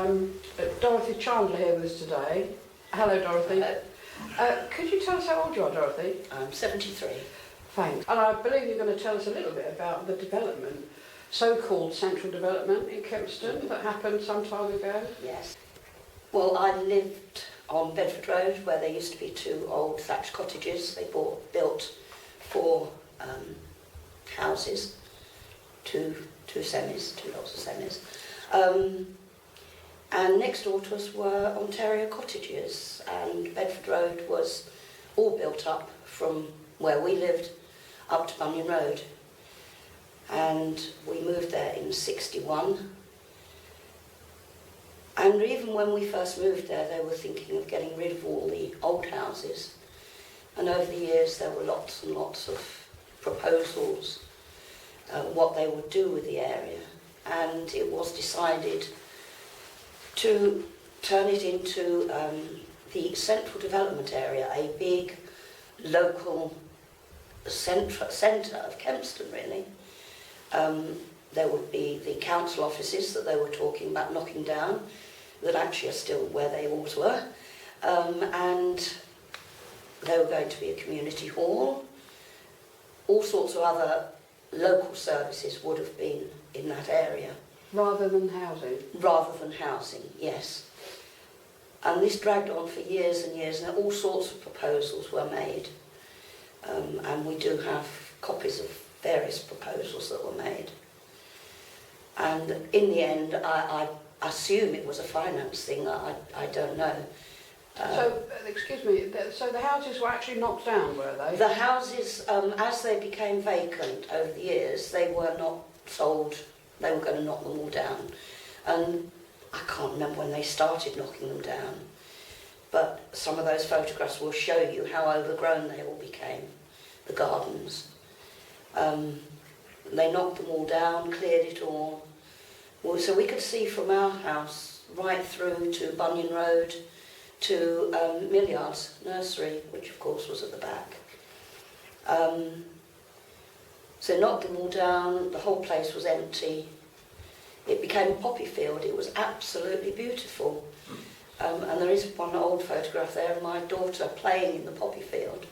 Dorothy Chandler here with us today. Hello, Dorothy. Could you tell us how old you are, Dorothy? I'm 73. Thanks. And I believe you're going to tell us a little bit about the development, so-called central development in Kempston that happened some time ago. Yes. Well, I lived on Bedford Road where there used to be two old thatched cottages. They built four houses, two lots of semis. And next door to us were Ontario cottages, and Bedford Road was all built up from where we lived up to Bunyan Road. And we moved there in '61. And even when we first moved there, they were thinking of getting rid of all the old houses. And over the years, there were lots and lots of proposals what they would do with the area. And it was decided to turn it into the central development area, a big local centre of Kempston, really. There would be the council offices that they were talking about knocking down, that actually are still where they always were, and there were going to be a community hall. All sorts of other local services would have been in that area. Rather than housing? Rather than housing, yes. And this dragged on for years and years, and all sorts of proposals were made. And we do have copies of various proposals that were made. And in the end, I assume it was a finance thing, I don't know. So, excuse me, so the houses were actually knocked down, were they? The houses, as they became vacant over the years, they were not sold. They were going to knock them all down. And I can't remember when they started knocking them down, but some of those photographs will show you how overgrown they all became, the gardens. They knocked them all down, cleared it all. Well, so we could see from our house right through to Bunyan Road to Millard's nursery, which of course was at the back. So they knocked them all down, the whole place was empty. It became a poppy field, it was absolutely beautiful. And there is one old photograph there of my daughter playing in the poppy field.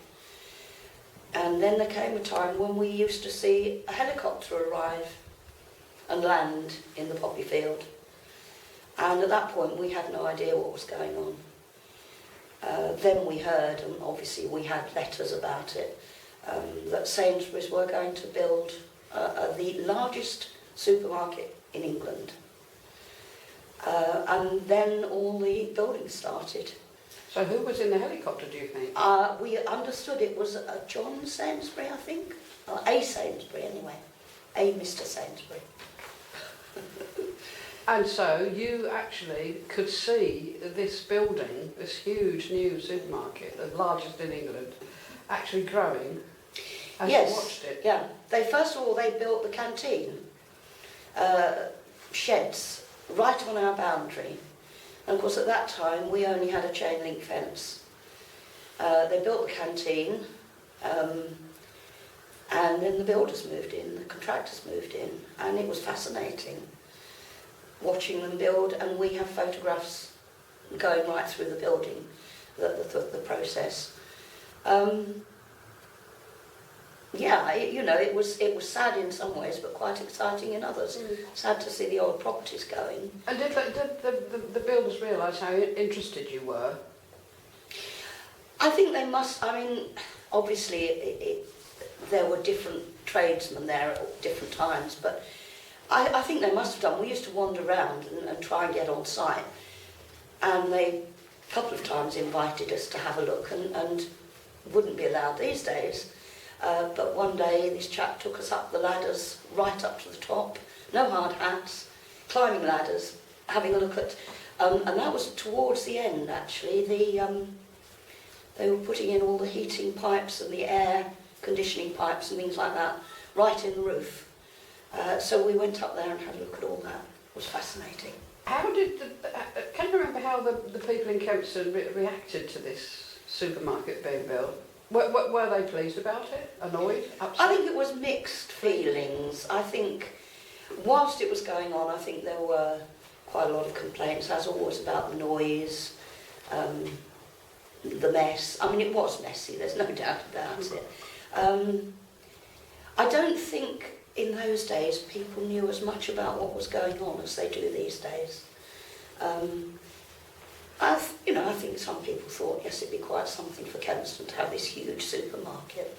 And then there came a time when we used to see a helicopter arrive and land in the poppy field. And at that point we had no idea what was going on. Then we heard, and obviously we had letters about it, that Sainsbury's were going to build the largest supermarket in England. And then all the buildings started. So who was in the helicopter, do you think? We understood it was a John Sainsbury, I think. Or a Sainsbury, anyway. A Mr. Sainsbury. And so you actually could see this building, this huge new supermarket, the largest in England, actually growing as you watched it. Yeah. First of all, they built the canteen, sheds, right on our boundary. And of course, at that time, we only had a chain link fence. They built the canteen, and then the builders moved in, the contractors moved in, and it was fascinating watching them build. And we have photographs going right through the building, the process. Yeah, it was sad in some ways, but quite exciting in others. Sad to see the old properties going. And did the builders realise how interested you were? I think they must. I mean, obviously there were different tradesmen there at different times, but I think they must have done. We used to wander around and try and get on site, and they a couple of times invited us to have a look, and wouldn't be allowed these days. But one day this chap took us up the ladders, right up to the top, no hard hats, climbing ladders, having a look at, and that was towards the end actually. They were putting in all the heating pipes and the air conditioning pipes and things like that, right in the roof. So we went up there and had a look at all that. It was fascinating. How did can you remember how the people in Kempston reacted to this supermarket being built? Were they pleased about it? Annoyed? Upset? I think it was mixed feelings. I think whilst it was going on, I think there were quite a lot of complaints, as always, about the noise, the mess. I mean, it was messy, there's no doubt about it. I don't think in those days people knew as much about what was going on as they do these days. I think some people thought, yes, it'd be quite something for Kempston to have this huge supermarket,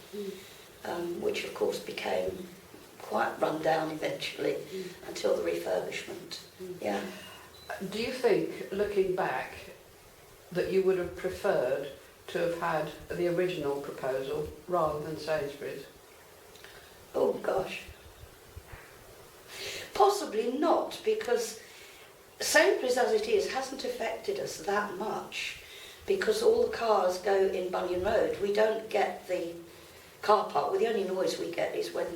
which of course became quite run down eventually until the refurbishment. Yeah. Do you think, looking back, that you would have preferred to have had the original proposal rather than Sainsbury's? Oh gosh. Possibly not, because Sainsbury's as it is hasn't affected us that much, because all the cars go in Bunyan Road. We don't get the car park. Well, the only noise we get is when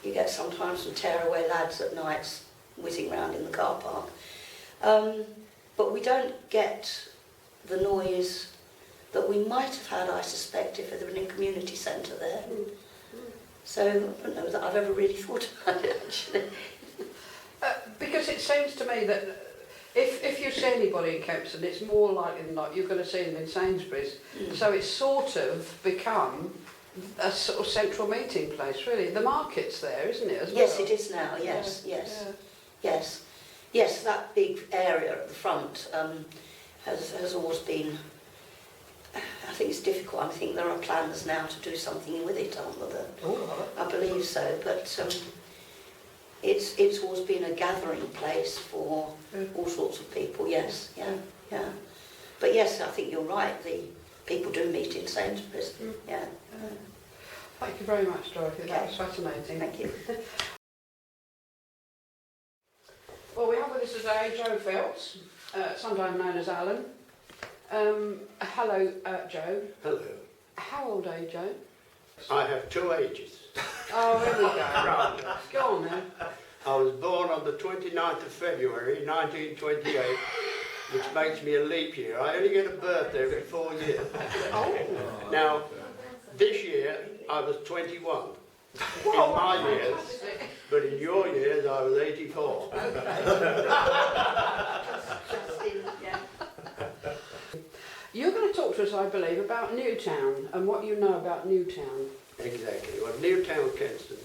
you get sometimes some tearaway lads at nights whizzing around in the car park. But we don't get the noise that we might have had, I suspect, if there had been a community centre there. So I don't know that I've ever really thought about it, actually. Because it seems to me that if you see anybody in Kempston, it's more likely than not you're going to see them in Sainsbury's. So it's sort of become a sort of central meeting place, really. The market's there, isn't it, as well? Yes, it is now, yes, Yes, that big area at the front has always been, I think it's difficult. I think there are plans now to do something with it, aren't there? I believe so, but it's always been a gathering place for all sorts of people, yes, yeah. But yes, I think you're right, the people do meet in Sainsbury's, yeah. Thank you very much, Dorothy. Okay. That was fascinating. Thank you. Well, we have with us today Joe Phelps, sometimes known as Alan. Hello, Joe. Hello. How old are you, Joe? I have two ages. Oh, here we go. Go on then. I was born on the 29th of February 1928, which makes me a leap year. I only get a birthday every 4 years. Oh. Now, this year I was 21. In my years, but in your years I was 84. You're going to talk to us, I believe, about Newtown and what you know about Newtown. Exactly. Well, Newtown Kempston,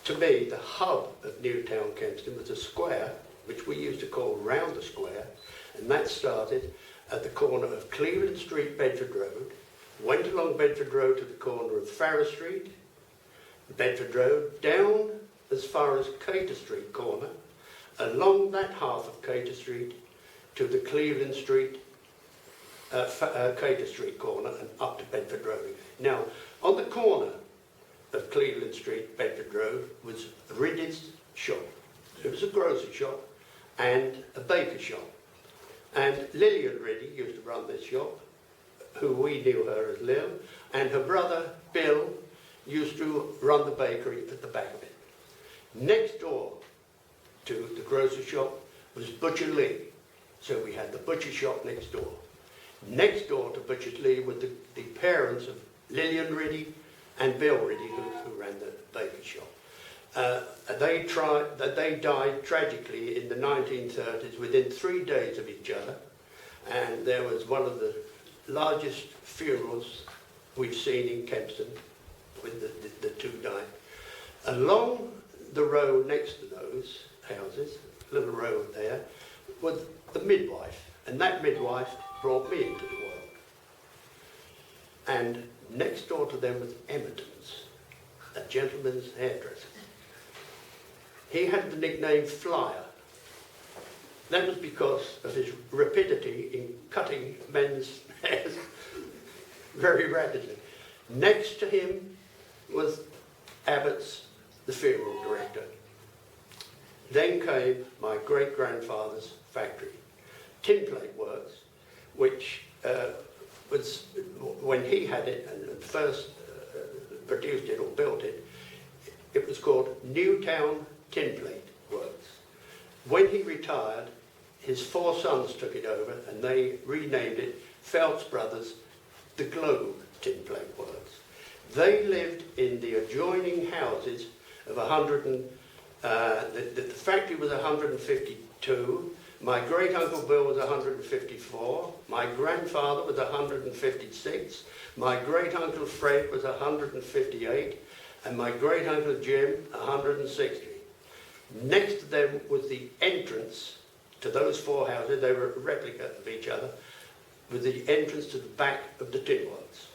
to me, the hub of Newtown Kempston was a square, which we used to call Round the Square, and that started at the corner of Cleveland Street, Bedford Road, went along Bedford Road to the corner of Farrer Street, Bedford Road, down as far as Cater Street corner, along that half of Cater Street to the Cleveland Street, Cater Street corner, and up to Bedford Road. Now, on the corner of Cleveland Street, Bedford Road, was Riddy's shop. It was a grocery shop and a baker shop. And Lillian Riddy used to run this shop, who we knew her as Lil, and her brother, Bill, used to run the bakery at the back of it. Next door to the grocery shop was Butcher Lee. So we had the butcher shop next door. Next door to Butcher Lee were the parents of Lillian Riddy and Bill Riddy, who ran the baker shop. They died tragically in the 1930s within 3 days of each other. And there was one of the largest funerals we've seen in Kempston, when the two died. Along the road next to those houses, little road there, was the midwife, and that midwife brought me into the world. And next door to them was Emerton's, a gentleman's hairdresser. He had the nickname Flyer. That was because of his rapidity in cutting men's hairs very rapidly. Next to him was Abbott's, the funeral director. Then came my great-grandfather's factory, Tinplate Works, which was, when he had it and first produced it or built it, it was called Newtown Tinplate Works. When he retired, his 4 sons took it over and they renamed it Phelps Brothers, the Globe Tinplate Works. They lived in the adjoining houses of the factory was 150 2. My great-uncle Bill was 154. My grandfather was 156. My great-uncle Fred was 158. And my great-uncle Jim, 160. Next to them was the entrance to those 4 houses. They were a replica of each other, with the entrance to the back of the tin works.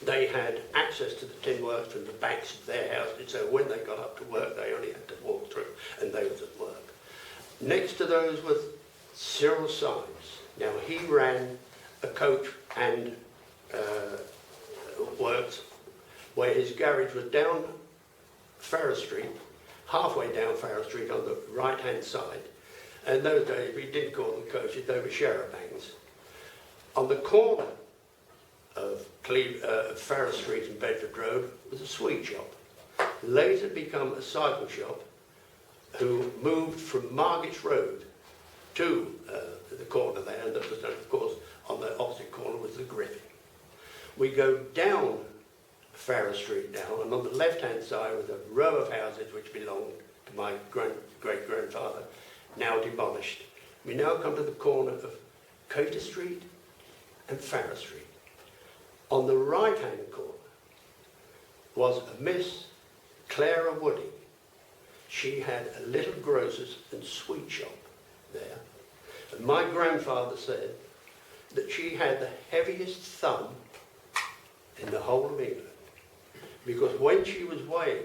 They had access to the tin works from the backs of their houses, so when they got up to work, they only had to walk through, and they was at work. Next to those was Cyril Symes. Now, he ran a coach and works where his garage was down Farrar Street, halfway down Farrar Street on the right-hand side. And in those days, we did call them coaches, they were charabancs. On the corner of Farrar Street and Bedford Road was a sweet shop, later become a cycle shop, who moved from Margate Road to the corner there, and that was, of course, on the opposite corner was the Griffin. We go down Farrar Street now, and on the left-hand side was a row of houses which belonged to my great-grandfather, now demolished. We now come to the corner of Cater Street and Farrar Street. On the right-hand corner was a Miss Clara Wooding. She had a little grocer's and sweet shop there. And my grandfather said that she had the heaviest thumb in the whole of England. Because when she was weighing,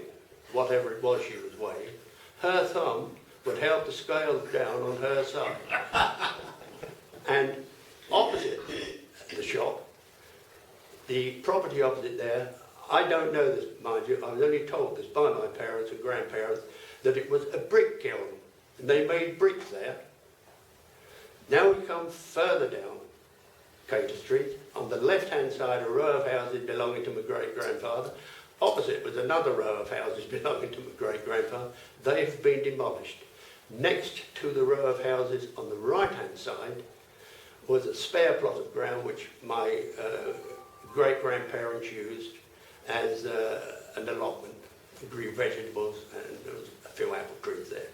whatever it was she was weighing, her thumb would help the scales down on her side. And opposite the shop, the property opposite there, I don't know this, mind you, I was only told this by my parents and grandparents, that it was a brick kiln, and they made bricks there. Now we come further down Cater Street. On the left-hand side, a row of houses belonging to my great-grandfather. Opposite was another row of houses belonging to my great-grandfather. They have been demolished. Next to the row of houses on the right-hand side was a spare plot of ground which my great-grandparents used as an allotment. They grew vegetables, and there was a few apple trees there.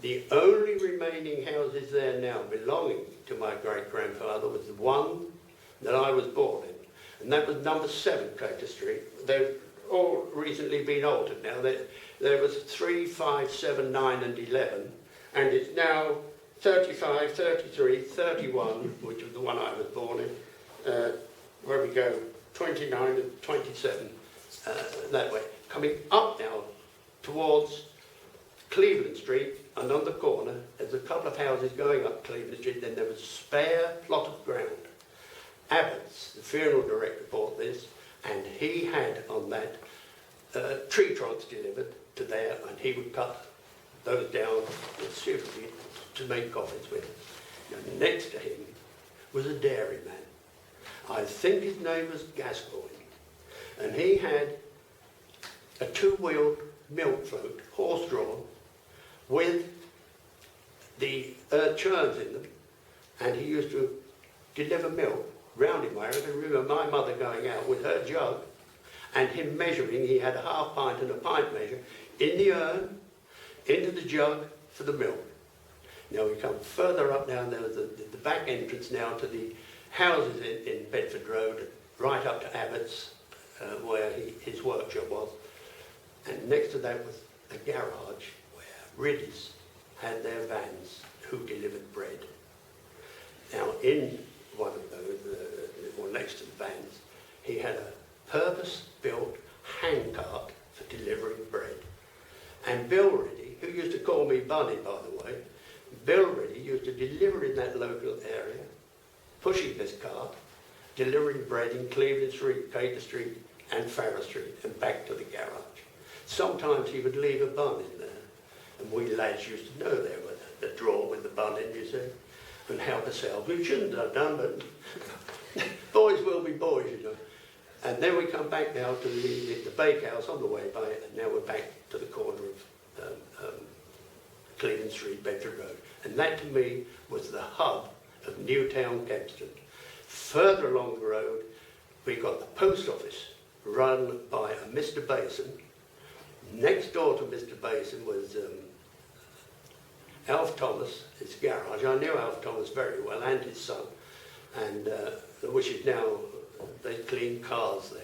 The only remaining houses there now belonging to my great-grandfather was the one that I was born in, and that was number 7 Cater Street. They've all recently been altered now. There was 3, 5, 7, 9 and 11, and it's now 35, 33, 31, which was the one I was born in, where we go, 29 and 27, that way. Coming up now towards Cleveland Street, and on the corner, there's a couple of houses going up Cleveland Street, then there was a spare plot of ground. Abbott's, the funeral director, bought this, and he had on that tree trunks delivered to there, and he would cut those down suitably to make coffins with. Now, next to him was a dairyman. I think his name was Gascoigne, and he had a 2-wheeled milk float, horse-drawn, with the churns in them, and he used to deliver milk round him. I can remember my mother going out with her jug and him measuring. He had a half pint and a pint measure in the urn, into the jug for the milk. Now we come further up now, there was the back entrance now to the houses in Bedford Road, right up to Abbott's, where his workshop was. And next to that was a garage where Riddies had their vans who delivered bread. Now in one of those, or next to the vans, he had a purpose-built handcart for delivering bread. And Bill Riddy, who used to call me Bunny, by the way, Bill Riddy used to deliver in that local area, pushing this cart, delivering bread in Cleveland Street, Cater Street and Farrar Street and back to the garage. Sometimes he would leave a bun in there, and we lads used to know there was the drawer with the bun in, you see, and help ourselves. We shouldn't have done, but boys will be boys, you know. And then we come back now to the bakehouse on the way by it, and now we're back to the corner of Cleveland Street, Bedford Road. And that to me was the hub of Newtown, Kempston. Further along the road, we got the post office run by a Mr. Basin. Next door to Mr. Basin was Alf Thomas, his garage. I knew Alf Thomas very well, and his son, and which is now, they clean cars there.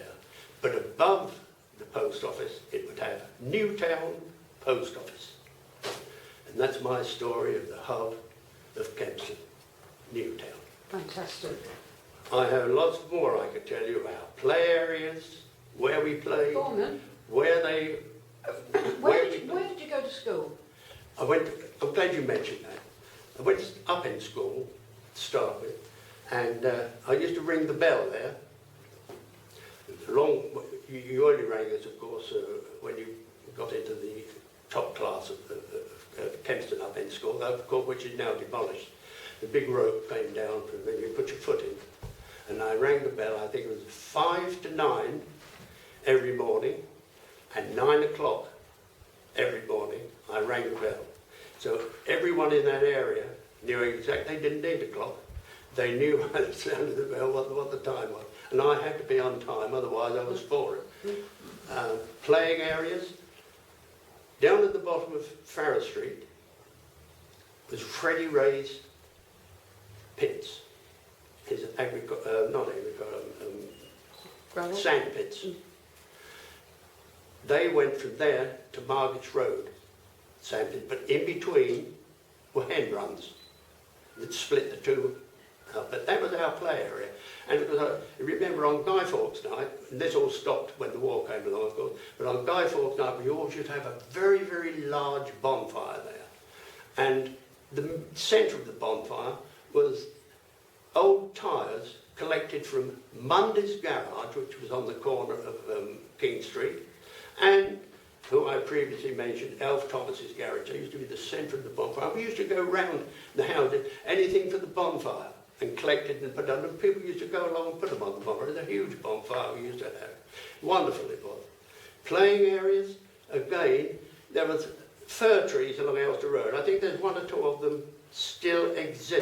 But above the post office, it would have Newtown Post Office. And that's my story of the hub of Kempston, Newtown. Fantastic. I have lots more I could tell you about play areas, where we played, Go on then. where they... Where did you go to school? I'm glad you mentioned that. I went up in school to start with, and I used to ring the bell there. You only rang it, of course, when you got into the top class of Kempston up in school, of course, which is now demolished. The big rope came down from there, you put your foot in, and I rang the bell. I think it was 5 to 9 every morning, and 9 o'clock every morning I rang the bell. So everyone in that area knew exactly, they didn't need a clock. They knew by the sound of the bell what the time was. And I had to be on time, otherwise I was for it. Playing areas. Down at the bottom of Farrar Street was Freddie Ray's pits. His Gravel? sand pits. They went from there to Margaret's Road, sand pit, but in between were hen runs that split the two up. But that was our play area. And it was, remember on Guy Fawkes night, and this all stopped when the war came along, of course, but on Guy Fawkes night we always used to have a very, very large bonfire there. And the centre of the bonfire was old tyres collected from Mundy's garage, which was on the corner of King Street, and who I previously mentioned, Alf Thomas's garage. They used to be the centre of the bonfire. We used to go round the house, anything for the bonfire, and collect it and put it on. And people used to go along and put them on the bonfire. It was a huge bonfire we used to have. Wonderful it was. Playing areas, again, there was fir trees along Elster Road. I think there's 1 or 2 of them still exist.